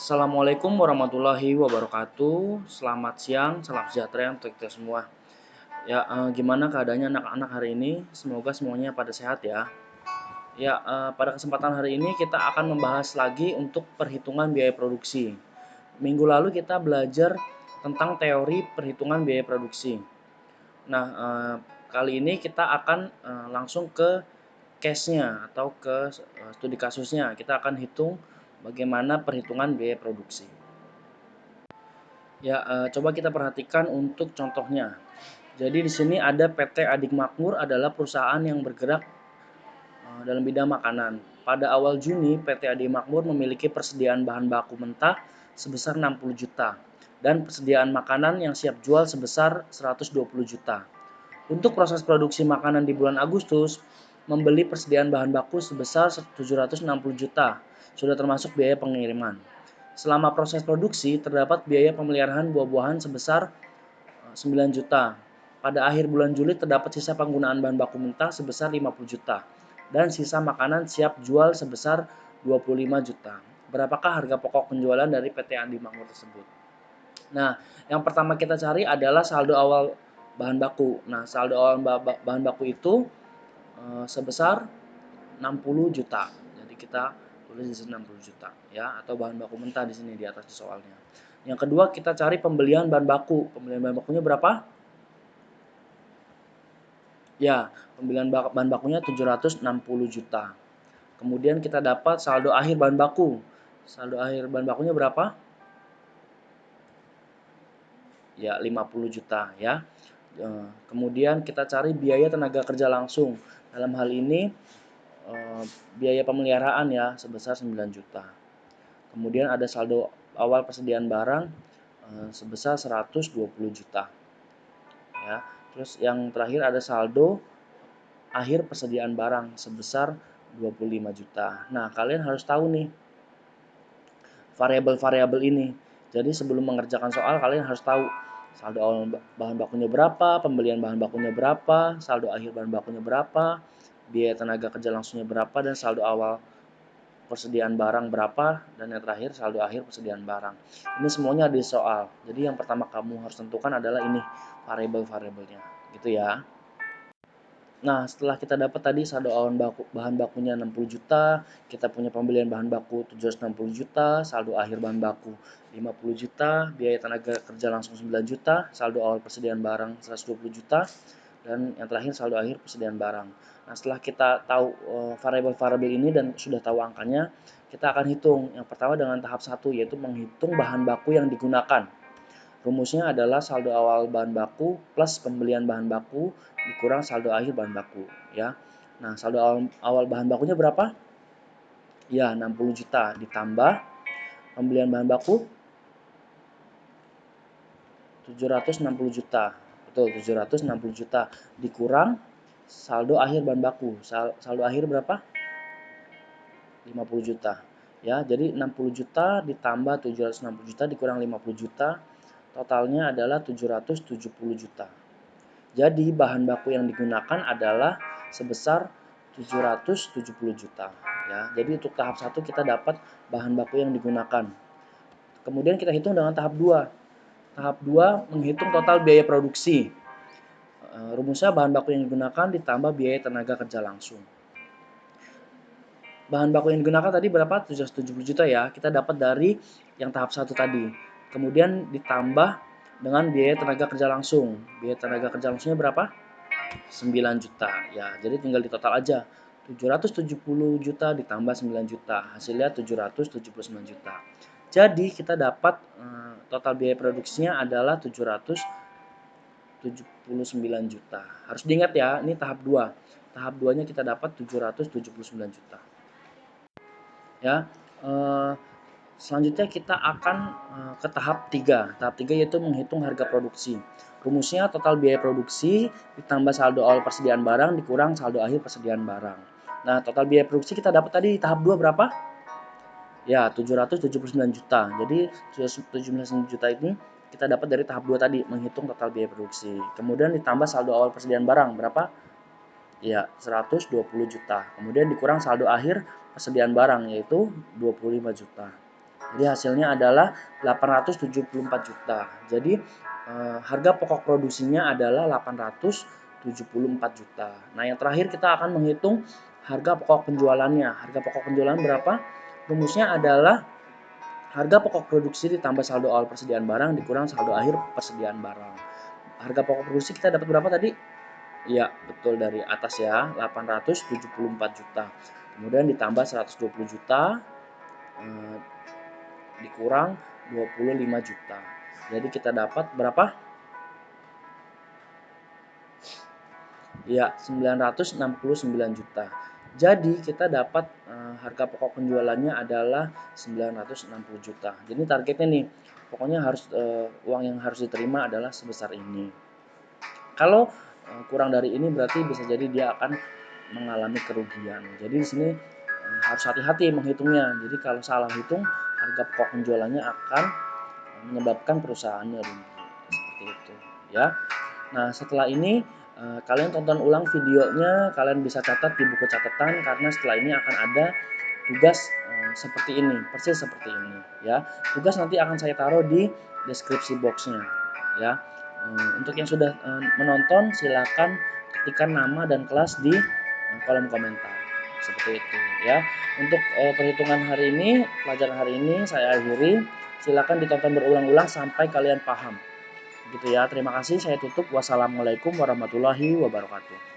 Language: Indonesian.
Assalamualaikum warahmatullahi wabarakatuh. Selamat siang, salam sejahtera untuk kita semua. Gimana keadaannya anak-anak hari ini? Semoga semuanya pada sehat ya. Pada kesempatan hari ini kita akan membahas lagi untuk perhitungan biaya produksi. Minggu lalu kita belajar tentang teori perhitungan biaya produksi. Nah, kali ini kita akan langsung ke case-nya atau ke studi kasusnya. Kita akan hitung bagaimana perhitungan biaya produksi. Coba kita perhatikan untuk contohnya. Jadi di sini ada PT Adik Makmur adalah perusahaan yang bergerak dalam bidang makanan. Pada awal Juni, PT Adik Makmur memiliki persediaan bahan baku mentah sebesar 60 juta dan persediaan makanan yang siap jual sebesar 120 juta. Untuk proses produksi makanan di bulan Agustus, membeli persediaan bahan baku sebesar 760 juta, sudah termasuk biaya pengiriman. Selama proses produksi, terdapat biaya pemeliharaan buah-buahan sebesar 9 juta. Pada akhir bulan Juli terdapat sisa penggunaan bahan baku mentah sebesar 50 juta dan sisa makanan siap jual sebesar 25 juta. Berapakah harga pokok penjualan dari PT Andi Makmur tersebut? Nah, yang pertama kita cari adalah saldo awal bahan baku. Nah, saldo awal bahan baku itu sebesar 60 juta. Jadi kita tulis di sini 60 juta ya, atau bahan baku mentah di sini di atas di soalnya. Yang kedua kita cari pembelian bahan baku. Pembelian bahan bakunya berapa? Pembelian bahan bakunya 760 juta. Kemudian kita dapat saldo akhir bahan baku. Saldo akhir bahan bakunya berapa? 50 juta ya. Kemudian kita cari biaya tenaga kerja langsung. Dalam hal ini biaya pemeliharaan ya sebesar 9 juta. Kemudian ada saldo awal persediaan barang sebesar 120 juta. Ya. Terus yang terakhir ada saldo akhir persediaan barang sebesar 25 juta. Nah, kalian harus tahu nih variabel-variabel ini. Jadi sebelum mengerjakan soal kalian harus tahu saldo awal bahan bakunya berapa, pembelian bahan bakunya berapa, saldo akhir bahan bakunya berapa, biaya tenaga kerja langsungnya berapa, dan saldo awal persediaan barang berapa, dan yang terakhir saldo akhir persediaan barang. Ini semuanya ada di soal. Jadi yang pertama kamu harus tentukan adalah ini variabel-variabelnya, gitu ya. Nah, setelah kita dapat tadi saldo awal bahan bakunya 60 juta, kita punya pembelian bahan baku 760 juta, saldo akhir bahan baku 50 juta, biaya tenaga kerja langsung 9 juta, saldo awal persediaan barang 120 juta, dan yang terakhir saldo akhir persediaan barang. Nah, setelah kita tahu variabel-variabel ini dan sudah tahu angkanya, kita akan hitung. Yang pertama dengan tahap 1 yaitu menghitung bahan baku yang digunakan. Rumusnya adalah saldo awal bahan baku plus pembelian bahan baku dikurang saldo akhir bahan baku ya. Nah, saldo awal bahan bakunya berapa? 60 juta ditambah pembelian bahan baku 760 juta. Betul, 760 juta dikurang saldo akhir bahan baku. Saldo akhir berapa? 50 juta. Ya, jadi 60 juta ditambah 760 juta dikurang 50 juta. Totalnya adalah 770 juta. Jadi bahan baku yang digunakan adalah sebesar 770 juta. Ya, jadi untuk tahap 1 kita dapat bahan baku yang digunakan. Kemudian kita hitung dengan tahap 2. Tahap 2 menghitung total biaya produksi. Rumusnya bahan baku yang digunakan ditambah biaya tenaga kerja langsung. Bahan baku yang digunakan tadi berapa? 770 juta ya. Kita dapat dari yang tahap 1 tadi. Kemudian ditambah dengan biaya tenaga kerja langsung. Biaya tenaga kerja langsungnya berapa? 9 juta. Ya, jadi tinggal ditotal aja. 770 juta ditambah 9 juta. Hasilnya 779 juta. Jadi kita dapat total biaya produksinya adalah 779 juta. Harus diingat ya, ini tahap 2. Tahap 2-nya kita dapat 779 juta. Ya, selanjutnya kita akan ke tahap 3. Tahap 3 yaitu menghitung harga produksi. Rumusnya total biaya produksi ditambah saldo awal persediaan barang dikurang saldo akhir persediaan barang. Nah, total biaya produksi kita dapat tadi tahap 2 berapa? 779 juta. Jadi 779 juta ini kita dapat dari tahap 2 tadi, menghitung total biaya produksi. Kemudian ditambah saldo awal persediaan barang berapa? 120 juta. Kemudian dikurang saldo akhir persediaan barang yaitu 25 juta. Jadi hasilnya adalah 874 juta. Jadi harga pokok produksinya adalah 874 juta. Nah, yang terakhir kita akan menghitung harga pokok penjualannya. Harga pokok penjualan berapa? Rumusnya adalah harga pokok produksi ditambah saldo awal persediaan barang dikurang saldo akhir persediaan barang. Harga pokok produksi kita dapat berapa tadi? Ya, betul, dari atas ya, 874 juta. Kemudian ditambah 120 juta, dikurang 25 juta. Jadi kita dapat berapa? Ya, 969 juta. Jadi kita dapat harga pokok penjualannya adalah 960 juta. Jadi targetnya nih, pokoknya harus uang yang harus diterima adalah sebesar ini. Kalau kurang dari ini berarti bisa jadi dia akan mengalami kerugian. Jadi di sini harus hati-hati menghitungnya. Jadi kalau salah hitung, harga pokok penjualannya akan menyebabkan perusahaannya rugi. Seperti itu, ya. Nah, setelah ini kalian tonton ulang videonya, kalian bisa catat di buku catatan karena setelah ini akan ada tugas seperti ini, persis seperti ini, ya. Tugas nanti akan saya taruh di deskripsi boxnya, ya. Untuk yang sudah menonton, silakan ketikkan nama dan kelas di kolom komentar, seperti itu, ya. Untuk perhitungan hari ini, pelajaran hari ini saya akhiri. Silakan ditonton berulang-ulang sampai kalian paham. Gitu ya. Terima kasih, saya tutup. Wassalamualaikum warahmatullahi wabarakatuh.